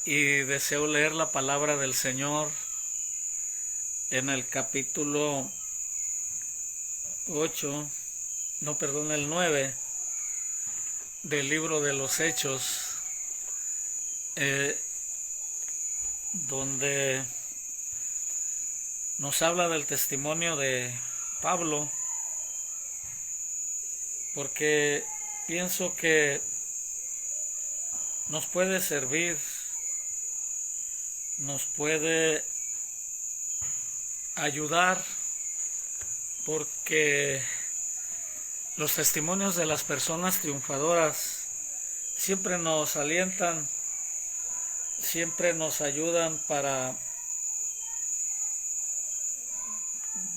y deseo leer la palabra del Señor en el capítulo 8, no, perdón, el 9 del libro de los Hechos, donde nos habla del testimonio de Pablo, porque pienso que nos puede servir, nos puede ayudar, porque los testimonios de las personas triunfadoras siempre nos alientan, siempre nos ayudan para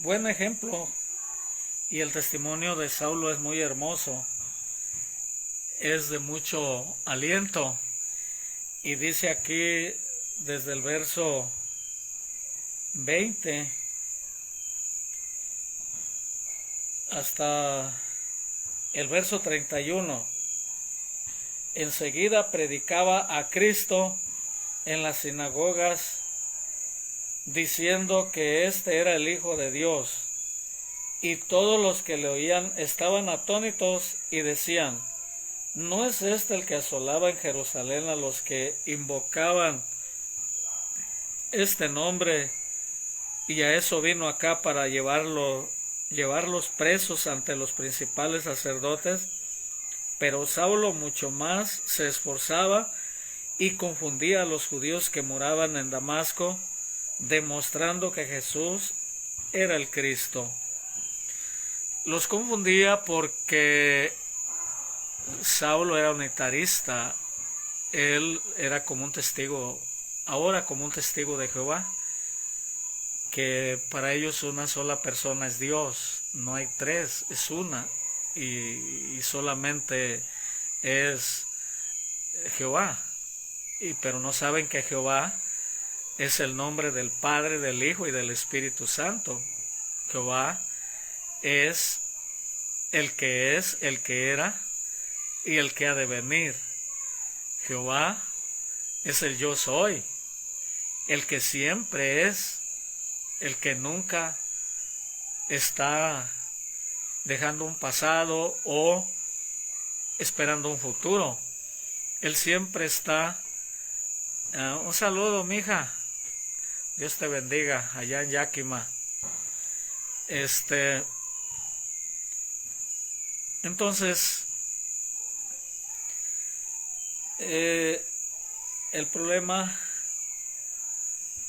buen ejemplo. Y el testimonio de Saulo es muy hermoso, es de mucho aliento, y dice aquí desde el verso 20 hasta el verso 31. Enseguida predicaba a Cristo en las sinagogas, diciendo que éste era el Hijo de Dios, y todos los que le oían estaban atónitos y decían: ¿no es este el que asolaba en Jerusalén a los que invocaban este nombre? Y a eso vino acá, para llevarlos presos ante los principales sacerdotes. Pero Saulo mucho más se esforzaba y confundía a los judíos que moraban en Damasco, demostrando que Jesús era el Cristo. Los confundía porque Saulo era unitarista. Él era como un testigo, ahora como un testigo de Jehová, que para ellos una sola persona es Dios, no hay tres, es una, y solamente es Jehová. Pero no saben que Jehová es el nombre del Padre, del Hijo y del Espíritu Santo. Jehová es, el que era y el que ha de venir. Jehová es el yo soy, el que siempre es, el que nunca está dejando un pasado o esperando un futuro. Él siempre está. Un saludo, mija. Dios te bendiga allá en Yakima. Entonces, el problema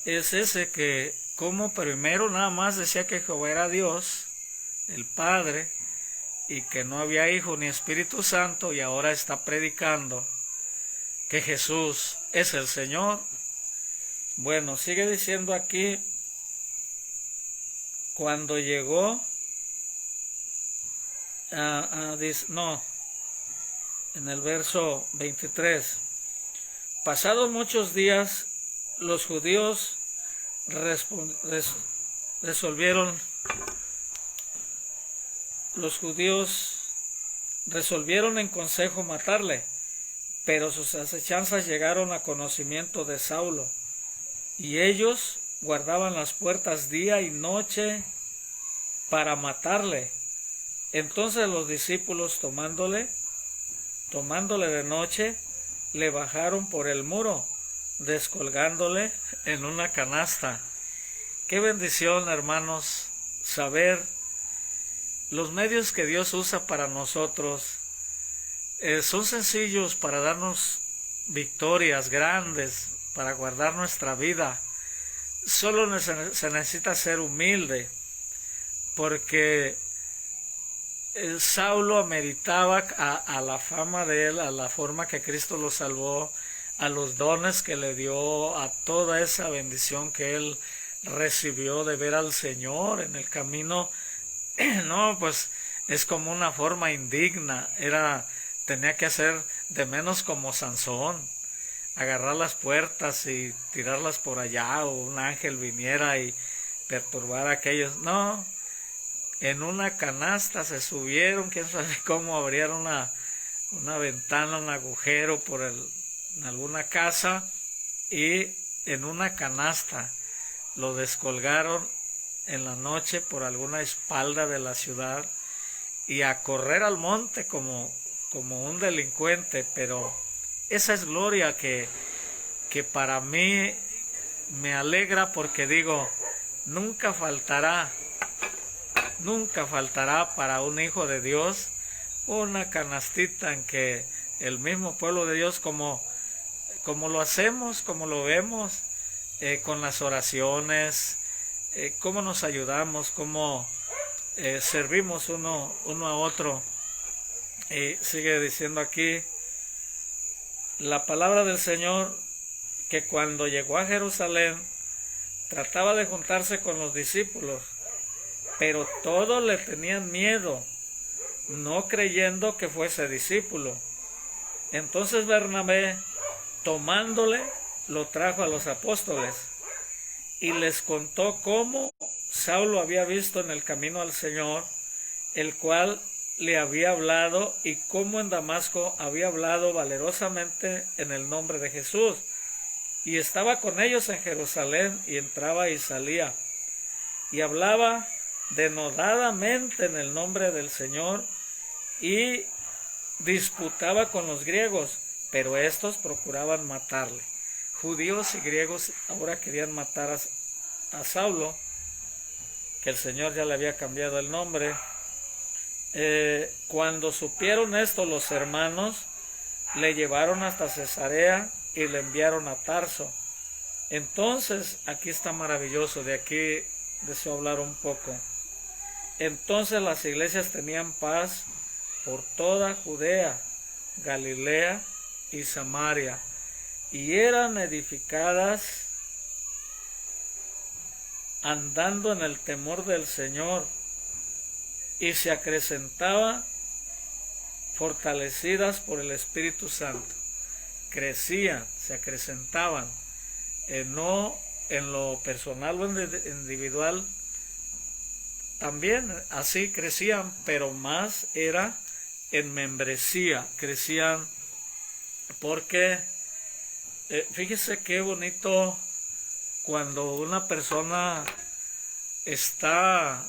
es ese, que como primero nada más decía que Jehová era Dios, el Padre, y que no había Hijo ni Espíritu Santo, y ahora está predicando que Jesús es el Señor. Bueno, sigue diciendo aquí, cuando llegó en el verso 23, pasados muchos días, los judíos resolvieron en consejo matarle, pero sus acechanzas llegaron a conocimiento de Saulo, y ellos guardaban las puertas día y noche para matarle. Entonces los discípulos, tomándole de noche, le bajaron por el muro, descolgándole en una canasta. Qué bendición, hermanos, saber los medios que Dios usa para nosotros. Son sencillos para darnos victorias grandes, para guardar nuestra vida. Solo se necesita ser humilde, porque Saulo ameritaba a la fama de él, a la forma que Cristo lo salvó, a los dones que le dio, a toda esa bendición que él recibió de ver al Señor en el camino. No, pues es como una forma indigna. Tenía que hacer de menos como Sansón, agarrar las puertas y tirarlas por allá, o un ángel viniera y perturbar a aquellos. No, en una canasta se subieron, quién sabe cómo abrieron una ventana, un agujero en alguna casa, y en una canasta lo descolgaron en la noche por alguna espalda de la ciudad y a correr al monte como un delincuente. Pero esa es gloria que para mí me alegra, porque digo, nunca faltará para un hijo de Dios una canastita en que el mismo pueblo de Dios, como lo hacemos, como lo vemos, con las oraciones, cómo nos ayudamos, cómo servimos uno a otro. Y sigue diciendo aquí la palabra del Señor, que cuando llegó a Jerusalén trataba de juntarse con los discípulos, pero todos le tenían miedo, no creyendo que fuese discípulo. Entonces Bernabé, tomándole, lo trajo a los apóstoles y les contó cómo Saulo había visto en el camino al Señor, el cual le había hablado, y cómo en Damasco había hablado valerosamente en el nombre de Jesús. Y estaba con ellos en Jerusalén, y entraba y salía, y hablaba denodadamente en el nombre del Señor, y disputaba con los griegos, pero estos procuraban matarle. Judíos y griegos ahora querían matar a Saulo, que el Señor ya le había cambiado el nombre. Cuando supieron esto, los hermanos le llevaron hasta Cesarea y le enviaron a Tarso. Entonces, aquí está maravilloso, de aquí deseo hablar un poco. Entonces las iglesias tenían paz por toda Judea, Galilea y Samaria, y eran edificadas andando en el temor del Señor, y se acrecentaban fortalecidas por el Espíritu Santo. Crecían, se acrecentaban, no en lo personal o en lo individual, también así crecían, pero más era en membresía, crecían porque fíjese qué bonito cuando una persona está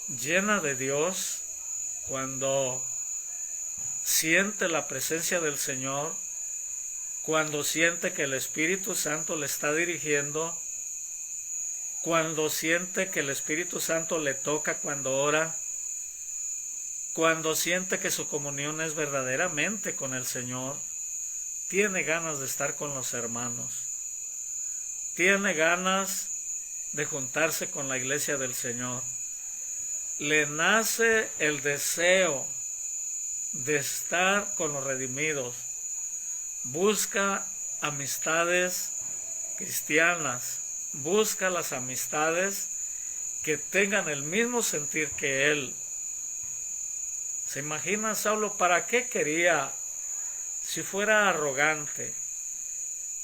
llena de Dios, cuando siente la presencia del Señor, cuando siente que el Espíritu Santo le está dirigiendo, cuando siente que el Espíritu Santo le toca cuando ora, cuando siente que su comunión es verdaderamente con el Señor, tiene ganas de estar con los hermanos, tiene ganas de juntarse con la iglesia del Señor. Le nace el deseo de estar con los redimidos. Busca amistades cristianas, busca las amistades que tengan el mismo sentir que él. ¿Se imagina Saulo para qué quería? Si fuera arrogante,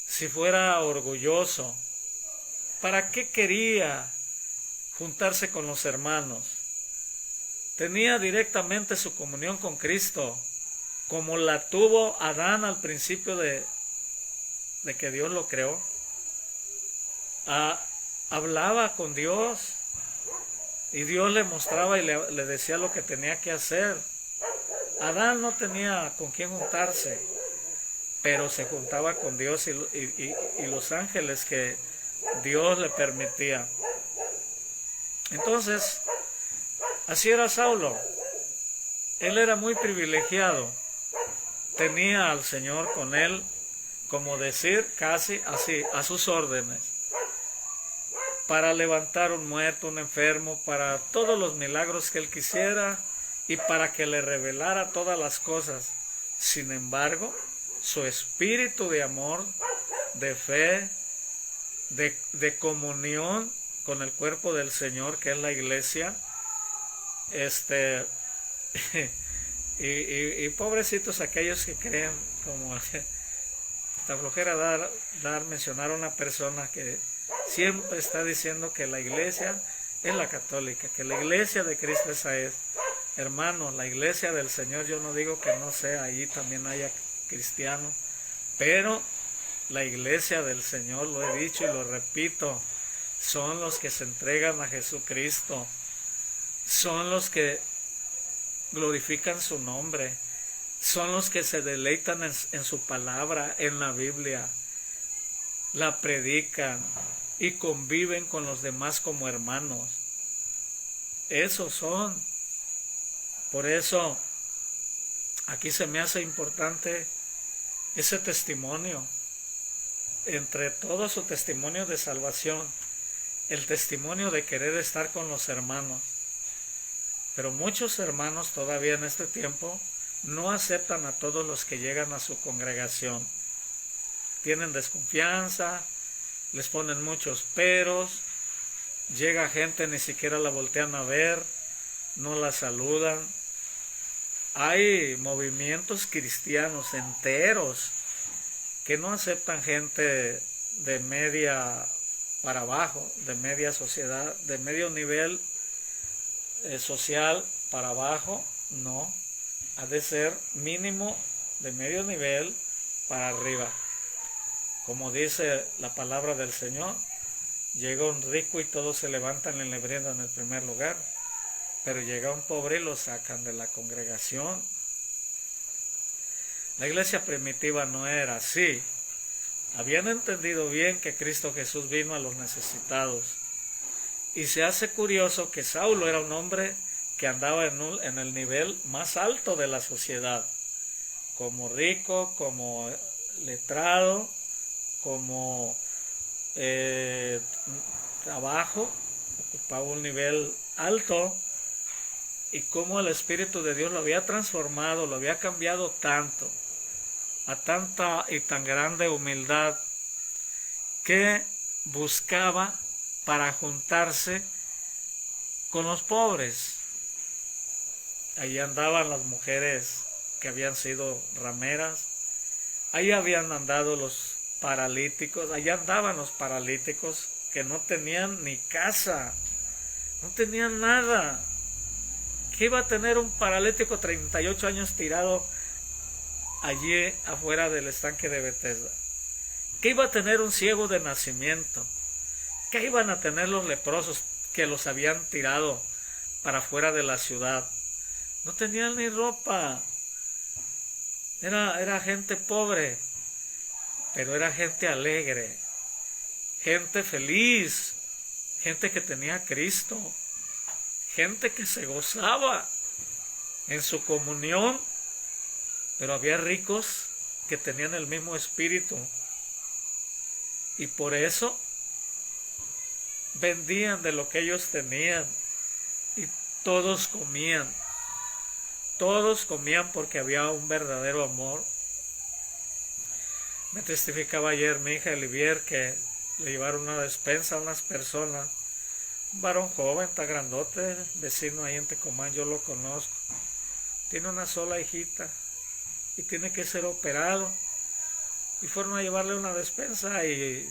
si fuera orgulloso, ¿para qué quería juntarse con los hermanos? Tenía directamente su comunión con Cristo, como la tuvo Adán al principio de que Dios lo creó. Hablaba con Dios y Dios le mostraba y le decía lo que tenía que hacer. Adán no tenía con quién juntarse, pero se juntaba con Dios y los ángeles que Dios le permitía. Entonces, así era Saulo. Él era muy privilegiado. Tenía al Señor con él, como decir, casi así, a sus órdenes, para levantar un muerto, un enfermo, para todos los milagros que él quisiera y para que le revelara todas las cosas. Sin embargo, su espíritu de amor, de fe, de comunión con el cuerpo del Señor, que es la iglesia, y pobrecitos aquellos que creen, como esta flojera mencionar a una persona que siempre está diciendo que la iglesia es la católica, que la iglesia de Cristo esa es. Hermano, la iglesia del Señor, yo no digo que no sea, allí también haya cristianos, pero la iglesia del Señor, lo he dicho y lo repito, son los que se entregan a Jesucristo, son los que glorifican su nombre, son los que se deleitan en su palabra, en la Biblia, la predican y conviven con los demás como hermanos. Esos son. Por eso aquí se me hace importante ese testimonio. Entre todo su testimonio de salvación, el testimonio de querer estar con los hermanos. Pero muchos hermanos todavía en este tiempo no aceptan a todos los que llegan a su congregación. Tienen desconfianza, les ponen muchos peros, llega gente, ni siquiera la voltean a ver, no la saludan. Hay movimientos cristianos enteros que no aceptan gente de media para abajo, de media sociedad, de medio nivel social para abajo, no. Ha de ser mínimo de medio nivel para arriba. Como dice la palabra del Señor, llega un rico y todos se levantan y le brindan el primer lugar, pero llega un pobre y lo sacan de la congregación. La iglesia primitiva no era así. Habían entendido bien que Cristo Jesús vino a los necesitados. Y se hace curioso que Saulo era un hombre que andaba en el nivel más alto de la sociedad, como rico, como letrado, como trabajo, ocupaba un nivel alto, y cómo el Espíritu de Dios lo había transformado, lo había cambiado tanto, a tanta y tan grande humildad, que buscaba para juntarse con los pobres. Allí andaban las mujeres que habían sido rameras, ahí habían andado los paralíticos, allá andaban los paralíticos que no tenían ni casa, no tenían nada. ¿Qué iba a tener un paralítico 38 años tirado allí afuera del estanque de Betesda? ¿Qué iba a tener un ciego de nacimiento? ¿Qué iban a tener los leprosos que los habían tirado para afuera de la ciudad? No tenían ni ropa. Era gente pobre, pero era gente alegre, gente feliz, gente que tenía a Cristo, gente que se gozaba en su comunión. Pero había ricos que tenían el mismo espíritu, y por eso vendían de lo que ellos tenían, y todos comían porque había un verdadero amor. Me testificaba ayer mi hija Olivier que le llevaron una despensa a unas personas, un varón joven, está grandote, vecino ahí en Tecomán, yo lo conozco, tiene una sola hijita y tiene que ser operado, y fueron a llevarle una despensa y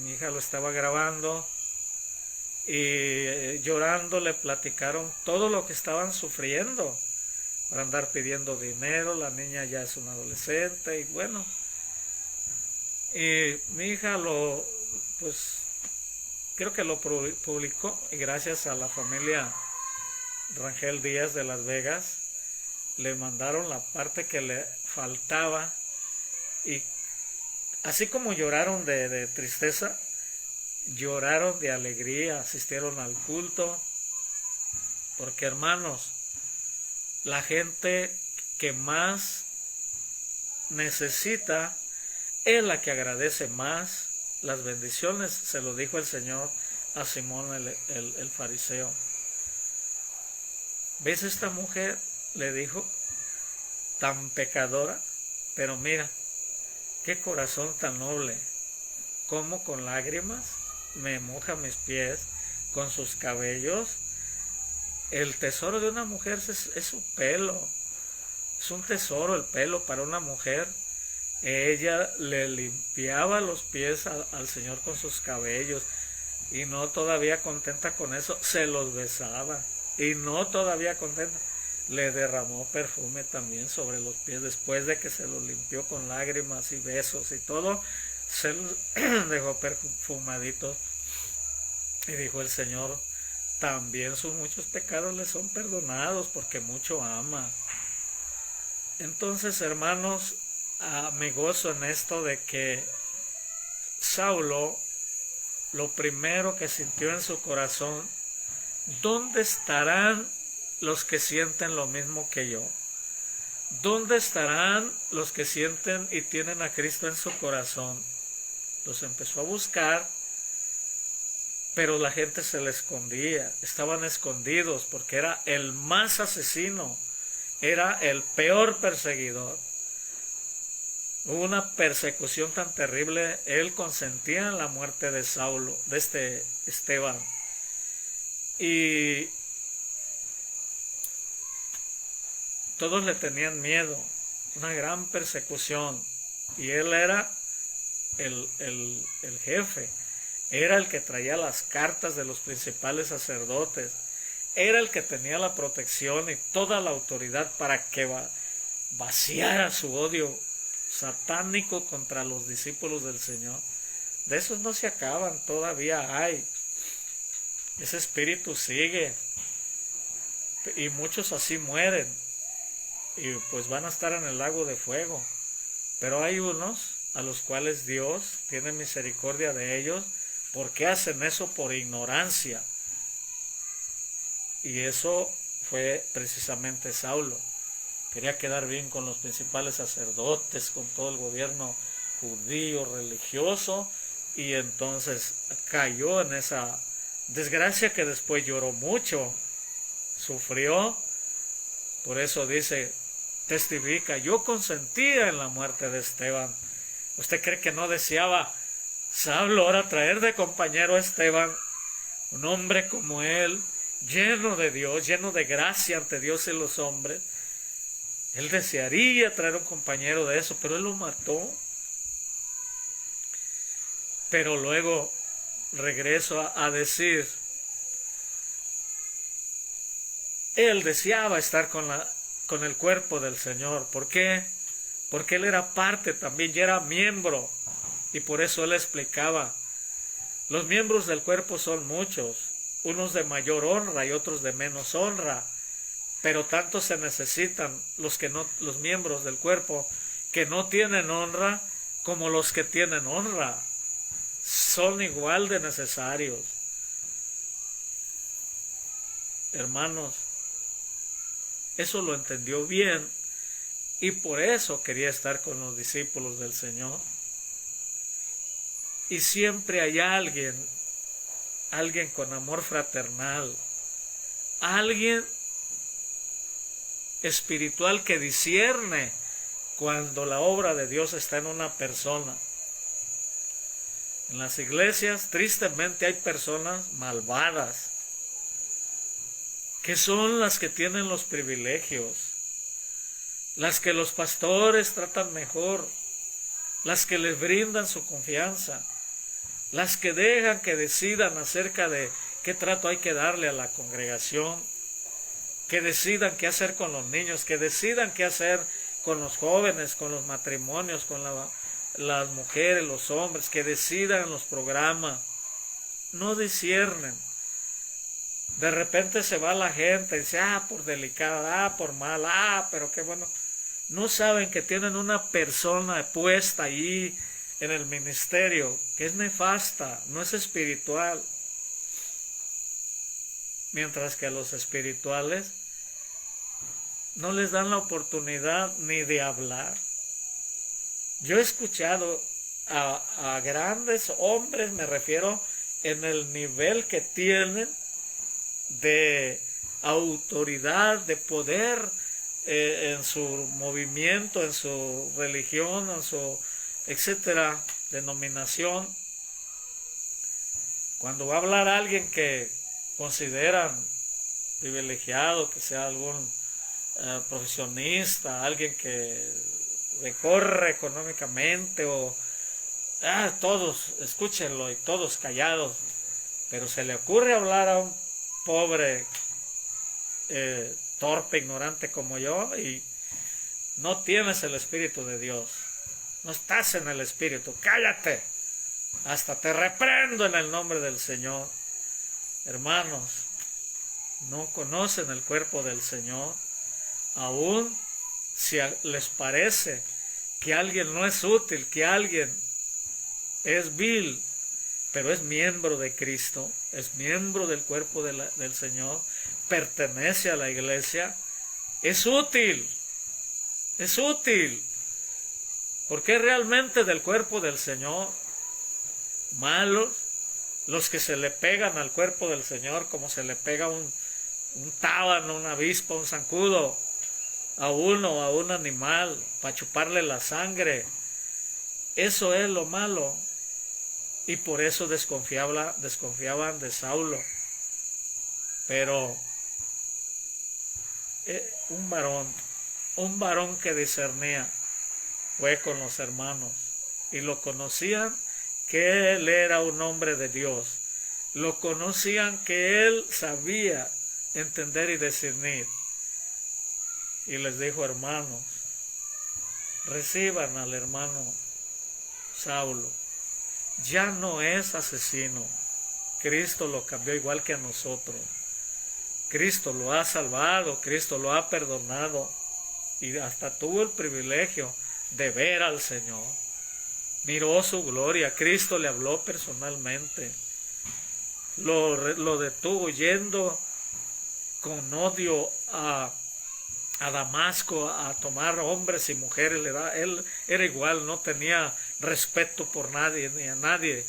mi hija lo estaba grabando, y llorando le platicaron todo lo que estaban sufriendo para andar pidiendo dinero. La niña ya es una adolescente, y bueno, y mi hija creo que lo publicó, y gracias a la familia Rangel Díaz de Las Vegas le mandaron la parte que le faltaba, y así como lloraron de tristeza, lloraron de alegría, asistieron al culto, porque hermanos, la gente que más necesita es la que agradece más las bendiciones. Se lo dijo el Señor a Simón el fariseo. ¿Ves esta mujer? Le dijo, tan pecadora, pero mira, qué corazón tan noble, cómo con lágrimas me moja mis pies con sus cabellos. El tesoro de una mujer es su pelo, es un tesoro el pelo para una mujer. Ella le limpiaba los pies al Señor con sus cabellos, y no todavía contenta con eso, se los besaba, y no todavía contenta, le derramó perfume también sobre los pies después de que se los limpió con lágrimas y besos y todo. se los dejó perfumaditos. Y dijo el Señor, también sus muchos pecados le son perdonados porque mucho ama. Entonces, hermanos, me gozo en esto de que Saulo, lo primero que sintió en su corazón, ¿dónde estarán los que sienten lo mismo que yo? ¿Dónde estarán los que sienten y tienen a Cristo en su corazón? Los empezó a buscar, pero la gente se le escondía, estaban escondidos porque era el más asesino, era el peor perseguidor. Hubo una persecución tan terrible, él consentía en la muerte de Saulo, de este Esteban. Y todos le tenían miedo, una gran persecución. Y él era el jefe, era el que traía las cartas de los principales sacerdotes, era el que tenía la protección y toda la autoridad para que vaciara su odio satánico contra los discípulos del Señor. De esos no se acaban, todavía hay. Ese espíritu sigue y muchos así mueren y pues van a estar en el lago de fuego. Pero hay unos a los cuales Dios tiene misericordia de ellos porque hacen eso por ignorancia. Y eso fue precisamente Saulo. Quería quedar bien con los principales sacerdotes, con todo el gobierno judío religioso, y entonces cayó en esa desgracia que después lloró mucho, sufrió. Por eso dice, testifica, yo consentía en la muerte de Esteban. ¿Usted cree que no deseaba Saulo ahora traer de compañero a Esteban, un hombre como él, lleno de Dios, lleno de gracia ante Dios y los hombres? Él desearía traer un compañero de eso, pero él lo mató. Pero luego regreso a decir, él deseaba estar con el cuerpo del Señor. ¿Por qué? Porque él era parte también, ya era miembro. Y por eso él explicaba, los miembros del cuerpo son muchos, unos de mayor honra y otros de menos honra. Pero tanto se necesitan los miembros del cuerpo que no tienen honra como los que tienen honra. Son igual de necesarios. Hermanos, eso lo entendió bien y por eso quería estar con los discípulos del Señor. Y siempre hay alguien con amor fraternal, alguien espiritual que discierne cuando la obra de Dios está en una persona. En las iglesias, tristemente, hay personas malvadas, que son las que tienen los privilegios, las que los pastores tratan mejor, las que les brindan su confianza, las que dejan que decidan acerca de qué trato hay que darle a la congregación, que decidan qué hacer con los niños, que decidan qué hacer con los jóvenes, con los matrimonios, con las mujeres, los hombres, que decidan los programas. No disciernen. De repente se va la gente y dice, por delicada, por mala, pero qué bueno. No saben que tienen una persona puesta ahí en el ministerio que es nefasta, no es espiritual. Mientras que a los espirituales no les dan la oportunidad ni de hablar. Yo he escuchado a grandes hombres, me refiero en el nivel que tienen de autoridad, de poder en su movimiento, en su religión, en su etcétera, denominación. Cuando va a hablar alguien que consideran privilegiado, que sea algún profesionista, alguien que recorre económicamente o todos, escúchenlo y todos callados, pero se le ocurre hablar a un pobre torpe, ignorante como yo y no tienes el Espíritu de Dios, no estás en el Espíritu, cállate, hasta te reprendo en el nombre del Señor. Hermanos, no conocen el cuerpo del Señor, aún si les parece que alguien no es útil, que alguien es vil, pero es miembro de Cristo, es miembro del cuerpo del Señor, pertenece a la iglesia, es útil, porque es realmente del cuerpo del Señor. Malos los que se le pegan al cuerpo del Señor como se le pega un tábano, una avispa, un zancudo a uno, a un animal, para chuparle la sangre. Eso es lo malo. Y por eso desconfiaban de Saulo. Pero un varón que discernía, fue con los hermanos y lo conocían que él era un hombre de Dios. Lo conocían que él sabía entender y discernir. Y les dijo: hermanos, reciban al hermano Saulo. Ya no es asesino. Cristo lo cambió igual que a nosotros. Cristo lo ha salvado, Cristo lo ha perdonado y hasta tuvo el privilegio de ver al Señor. Miró su gloria, Cristo le habló personalmente. Lo detuvo yendo con odio a Damasco a tomar hombres y mujeres. Él era igual, no tenía respeto por nadie, ni a nadie,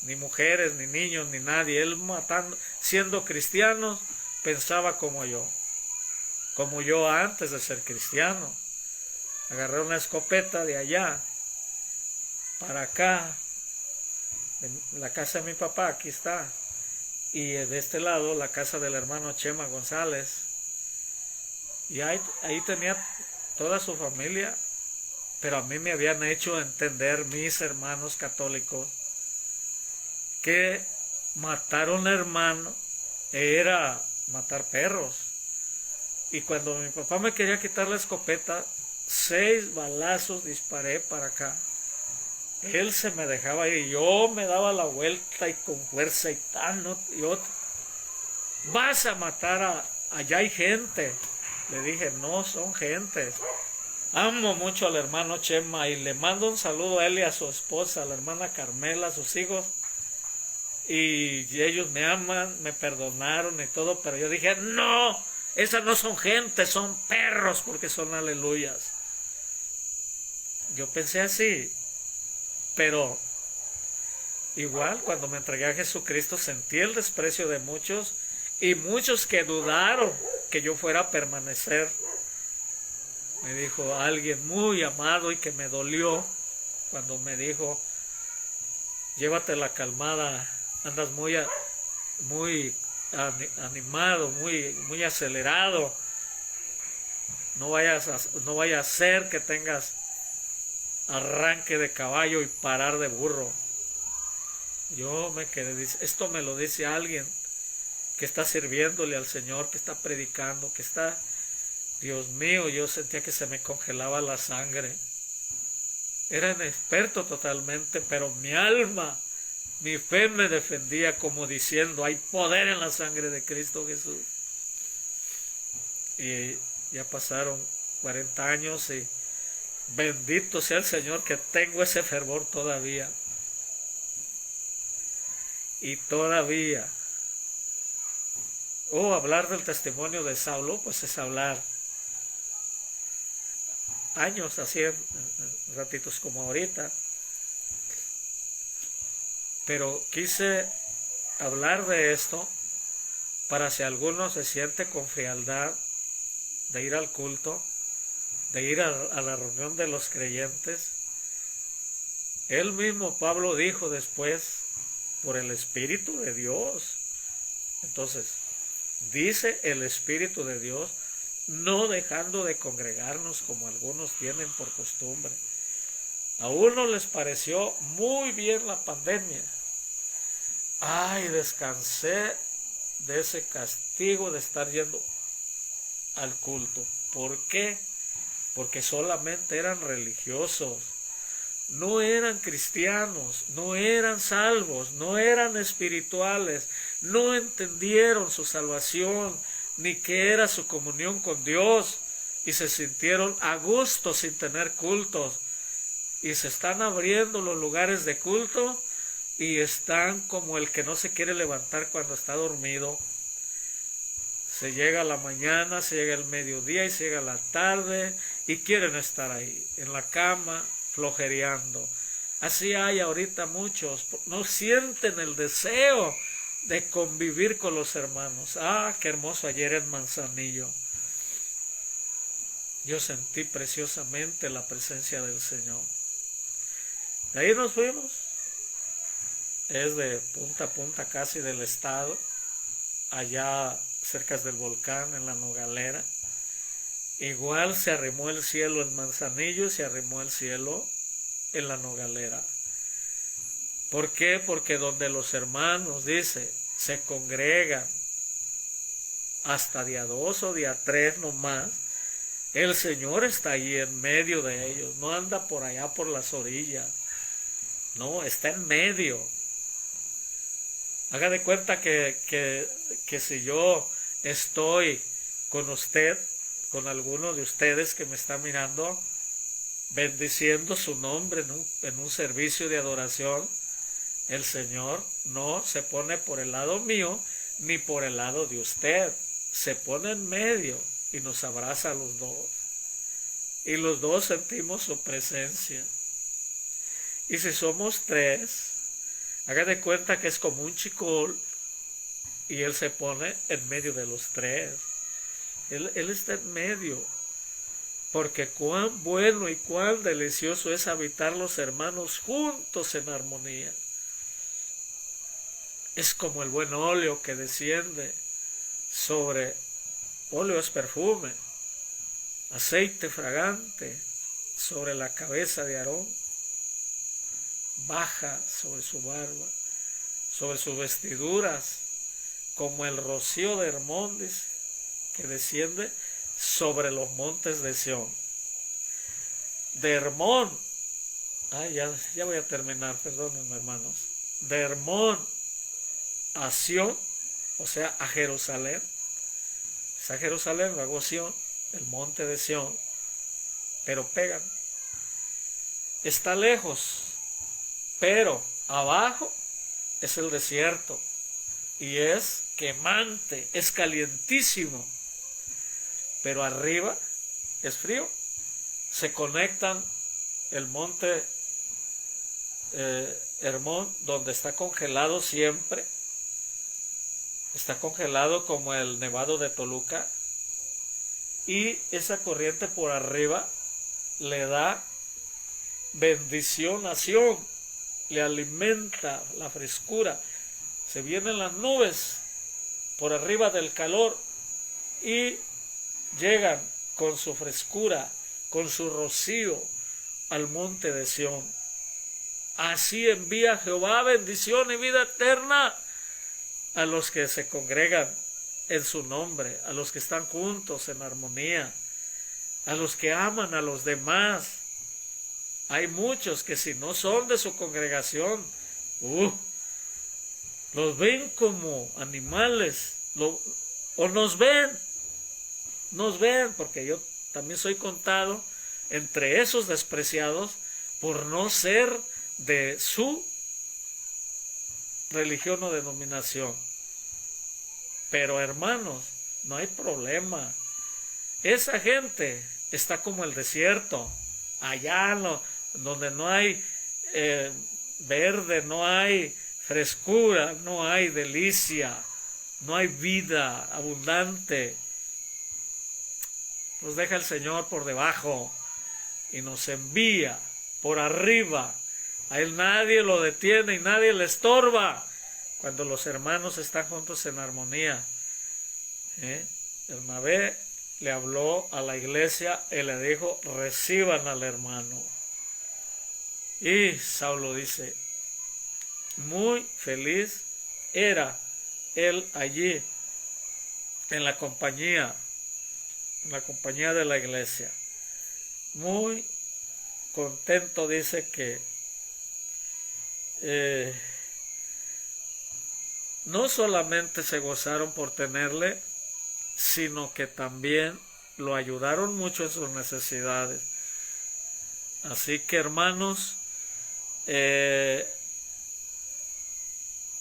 ni mujeres, ni niños, ni nadie. Él matando, siendo cristiano, pensaba como yo antes de ser cristiano. Agarré una escopeta de allá para acá, en la casa de mi papá, aquí está, y de este lado la casa del hermano Chema González, y ahí tenía toda su familia, pero a mí me habían hecho entender mis hermanos católicos que matar a un hermano era matar perros. Y cuando mi papá me quería quitar la escopeta, 6 balazos disparé para acá. Él se me dejaba ir, yo me daba la vuelta y con fuerza y tal, y otro. Vas a matar allá hay gente. Le dije: no son gente. Amo mucho al hermano Chema y le mando un saludo a él y a su esposa, a la hermana Carmela, a sus hijos. Y ellos me aman, me perdonaron y todo, pero yo dije: no, esas no son gente, son perros, porque son aleluyas. Yo pensé así, pero igual cuando me entregué a Jesucristo sentí el desprecio de muchos y muchos que dudaron que yo fuera a permanecer. Me dijo alguien muy amado y que me dolió cuando me dijo: llévate la calmada, andas muy animado, muy acelerado, no vaya a ser que tengas arranque de caballo y parar de burro. Yo me quedé, esto me lo dice alguien que está sirviéndole al Señor, que está predicando, que está, Dios mío, yo sentía que se me congelaba la sangre. Era inexperto totalmente, pero mi alma, mi fe me defendía como diciendo: hay poder en la sangre de Cristo Jesús. Y ya pasaron 40 años y bendito sea el Señor que tengo ese fervor todavía. Y todavía, hablar del testimonio de Saulo, pues es hablar años, así en ratitos como ahorita. Pero quise hablar de esto para si alguno se siente con frialdad de ir al culto, de ir a la reunión de los creyentes. Él mismo, Pablo, dijo después: por el Espíritu de Dios. Entonces, dice el Espíritu de Dios, no dejando de congregarnos como algunos tienen por costumbre. A unos les pareció muy bien la pandemia. Ay, descansé de ese castigo de estar yendo al culto. ¿Por qué? Porque solamente eran religiosos. no eran cristianos, no eran salvos, no eran espirituales, no entendieron su salvación, ni qué era su comunión con Dios, y se sintieron a gusto sin tener cultos, y se están abriendo los lugares de culto, y están como el que no se quiere levantar cuando está dormido. Se llega a la mañana, se llega el mediodía y se llega a la tarde, y quieren estar ahí, en la cama, flojereando. Así hay ahorita muchos, no sienten el deseo de convivir con los hermanos. Ah, qué hermoso ayer en Manzanillo. Yo sentí preciosamente la presencia del Señor. De ahí nos fuimos. Es de punta a punta casi del estado, allá cerca del volcán, en la Nogalera. Igual se arrimó el cielo en Manzanillo, se arrimó el cielo en la Nogalera. ¿Por qué? Porque donde los hermanos, dice, se congregan hasta día 2 o día 3 nomás, el Señor está ahí en medio de ellos, no anda por allá por las orillas, no, está en medio. Haga de cuenta que si yo estoy con usted, con alguno de ustedes que me está mirando, bendiciendo su nombre en un servicio de adoración, el Señor no se pone por el lado mío ni por el lado de usted, se pone en medio y nos abraza a los dos. Y los dos sentimos su presencia. Y si somos 3, haga de cuenta que es como un chicol y Él se pone en medio de los 3. Él está en medio. Porque cuán bueno y cuán delicioso es habitar los hermanos juntos en armonía. Es como el buen óleo que desciende sobre, óleo es perfume, aceite fragante sobre la cabeza de Aarón, baja sobre su barba, sobre sus vestiduras, como el rocío de Hermón, dice, que desciende sobre los montes de Sión. De Hermón, ya voy a terminar, perdónenme hermanos, de Hermón a Sión, o sea, a Jerusalén, es a Jerusalén, luego Sión, el monte de Sión, pero pegan. Está lejos, pero abajo es el desierto y es quemante, es calientísimo, pero arriba es frío. Se conectan el monte Hermón, donde está congelado siempre, está congelado como el Nevado de Toluca, y esa corriente por arriba le da bendición a Sión, le alimenta la frescura. Se vienen las nubes por arriba del calor y llegan con su frescura, con su rocío al monte de Sión. Así envía Jehová bendición y vida eterna a los que se congregan en su nombre, a los que están juntos en armonía, a los que aman a los demás. Hay muchos que si no son de su congregación, los ven como animales, o nos ven, porque yo también soy contado entre esos despreciados por no ser de su religión o denominación. Pero hermanos, no hay problema. Esa gente está como el desierto, allá donde no hay verde, no hay frescura, no hay delicia, no hay vida abundante. Nos deja el Señor por debajo y nos envía por arriba. A Él nadie lo detiene y nadie le estorba cuando los hermanos están juntos en armonía. Bernabé le habló a la iglesia y le dijo: reciban al hermano. Y Saulo dice: muy feliz era él allí en la compañía de la iglesia. Muy contento, dice que no solamente se gozaron por tenerle, sino que también lo ayudaron mucho en sus necesidades. Así que, hermanos,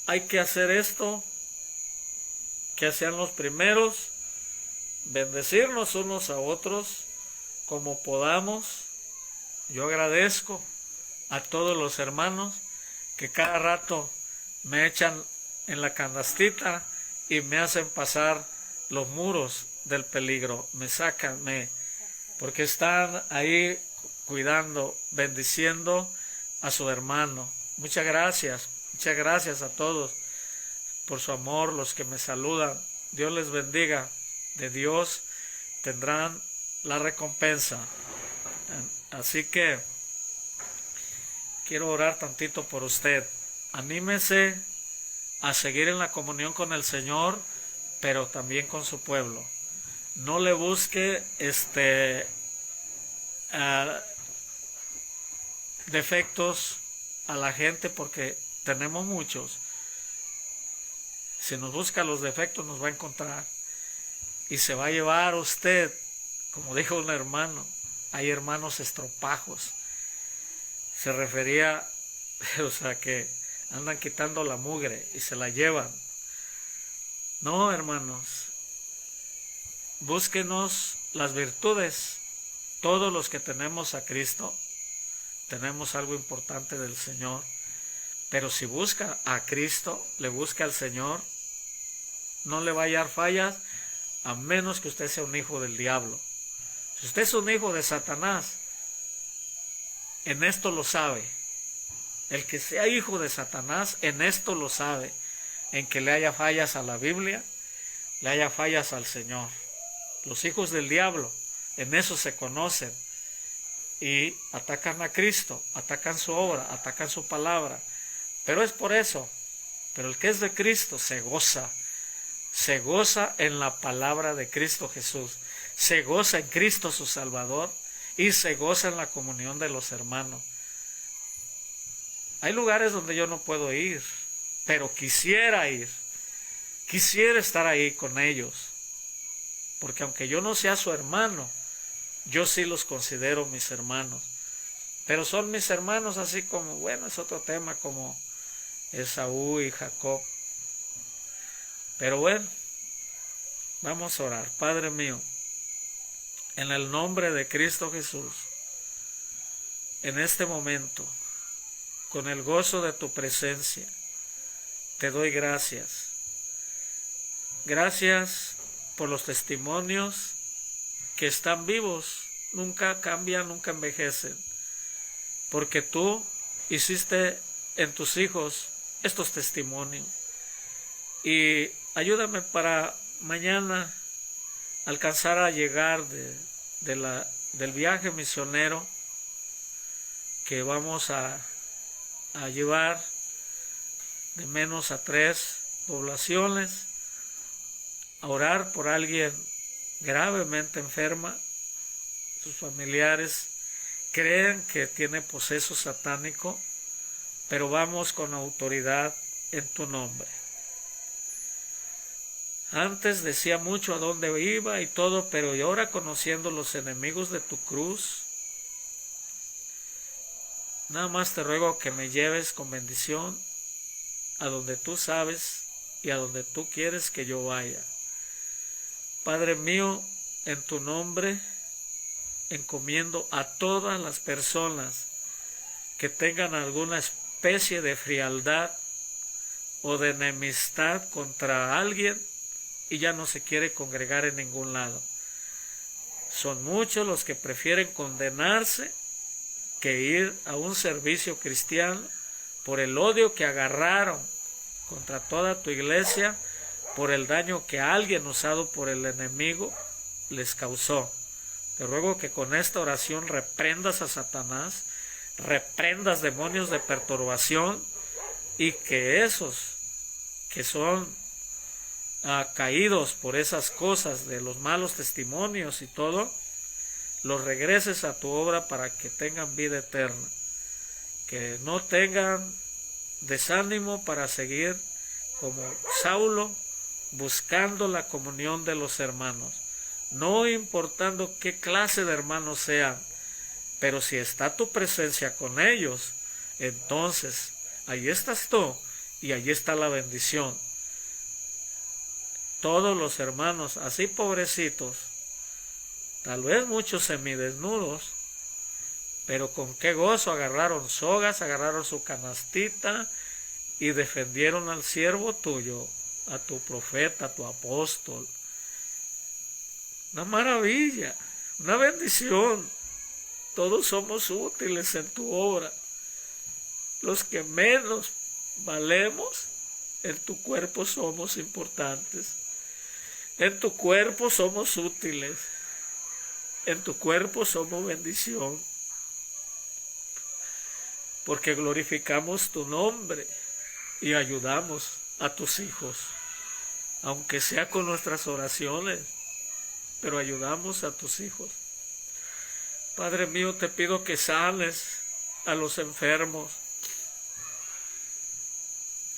hay que hacer esto, que sean los primeros, bendecirnos unos a otros como podamos. Yo agradezco a todos los hermanos que cada rato me echan en la canastita y me hacen pasar los muros del peligro, me sacan, porque están ahí cuidando, bendiciendo a su hermano. Muchas gracias a todos por su amor, los que me saludan. Dios les bendiga, de Dios tendrán la recompensa. Así que quiero orar tantito por usted. Anímese a seguir en la comunión con el Señor, pero también con su pueblo. No le busque defectos a la gente, porque tenemos muchos. Si nos busca los defectos nos va a encontrar y se va a llevar usted, como dijo un hermano, hay hermanos estropajos. Se refería, o sea, que andan quitando la mugre y se la llevan. No, hermanos, búsquenos las virtudes. Todos los que tenemos a Cristo tenemos algo importante del Señor. Pero si busca a Cristo, le busca al Señor, no le va a hallar fallas, a menos que usted sea un hijo del diablo. Si usted es un hijo de Satanás, en esto lo sabe. El que sea hijo de Satanás, en esto lo sabe. En que le haya fallas a la Biblia, le haya fallas al Señor. Los hijos del diablo, en eso se conocen. Y atacan a Cristo, atacan su obra, atacan su palabra. Pero es por eso. Pero el que es de Cristo se goza en la palabra de Cristo Jesús, se goza en Cristo su Salvador y se goza en la comunión de los hermanos. Hay lugares donde yo no puedo ir, pero quisiera ir, quisiera estar ahí con ellos, porque aunque yo no sea su hermano, yo sí los considero mis hermanos. Pero son mis hermanos así como, bueno, es otro tema, como Esaú y Jacob. Pero bueno, vamos a orar. Padre mío, en el nombre de Cristo Jesús, en este momento, con el gozo de tu presencia, te doy gracias. Gracias por los testimonios que están vivos, nunca cambian, nunca envejecen, porque tú hiciste en tus hijos estos testimonios. Y ayúdame para mañana alcanzar a llegar del viaje misionero que vamos a llevar de menos a 3 poblaciones, a orar por alguien gravemente enferma. Sus familiares creen que tiene poseso satánico, pero vamos con autoridad en tu nombre. Antes decía mucho a dónde iba y todo, pero ahora, conociendo los enemigos de tu cruz, nada más te ruego que me lleves con bendición a donde tú sabes y a donde tú quieres que yo vaya. Padre mío, en tu nombre encomiendo a todas las personas que tengan alguna especie de frialdad o de enemistad contra alguien y ya no se quiere congregar en ningún lado. Son muchos los que prefieren condenarse que ir a un servicio cristiano por el odio que agarraron contra toda tu iglesia, por el daño que alguien usado por el enemigo les causó. Te ruego que con esta oración reprendas a Satanás, reprendas demonios de perturbación, y que esos que son caídos por esas cosas de los malos testimonios y todo, los regreses a tu obra para que tengan vida eterna, que no tengan desánimo para seguir como Saulo buscando la comunión de los hermanos, no importando qué clase de hermanos sean, pero si está tu presencia con ellos, entonces ahí estás tú y ahí está la bendición. Todos los hermanos, así pobrecitos, tal vez muchos semidesnudos, pero con qué gozo agarraron sogas, agarraron su canastita y defendieron al siervo tuyo, a tu profeta, a tu apóstol. Una maravilla, una bendición. Todos somos útiles en tu obra. Los que menos valemos, en tu cuerpo somos importantes. En tu cuerpo somos útiles. En tu cuerpo somos bendición. Porque glorificamos tu nombre y ayudamos a tus hijos, aunque sea con nuestras oraciones, pero ayudamos a tus hijos. Padre mío, te pido que sanes a los enfermos.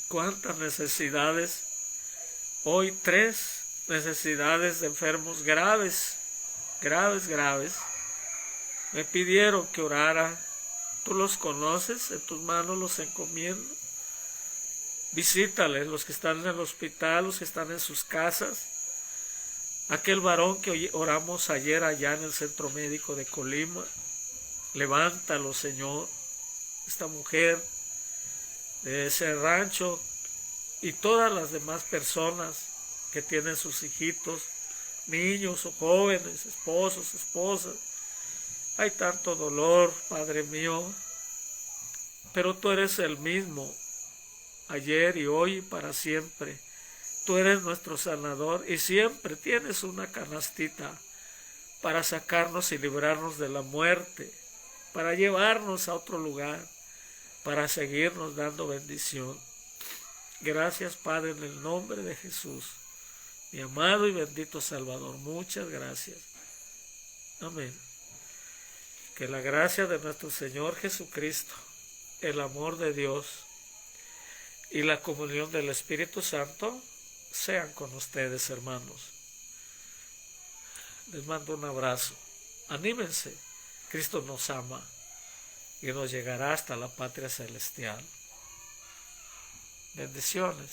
Cuántas necesidades. Hoy 3 necesidades de enfermos graves. Me pidieron que orara. Tú los conoces, en tus manos los encomiendo. Visítales, los que están en el hospital, los que están en sus casas. Aquel varón que oramos ayer allá en el Centro Médico de Colima, levántalo, Señor. Esta mujer de ese rancho y todas las demás personas que tienen sus hijitos, niños o jóvenes, esposos, esposas. Hay tanto dolor, Padre mío, pero tú eres el mismo, ayer y hoy y para siempre. Tú eres nuestro sanador y siempre tienes una canastita para sacarnos y librarnos de la muerte, para llevarnos a otro lugar, para seguirnos dando bendición. Gracias, Padre, en el nombre de Jesús, mi amado y bendito Salvador. Muchas gracias. Amén. Que la gracia de nuestro Señor Jesucristo, el amor de Dios y la comunión del Espíritu Santo sean con ustedes, hermanos. Les mando un abrazo. Anímense. Cristo nos ama y nos llegará hasta la patria celestial. Bendiciones.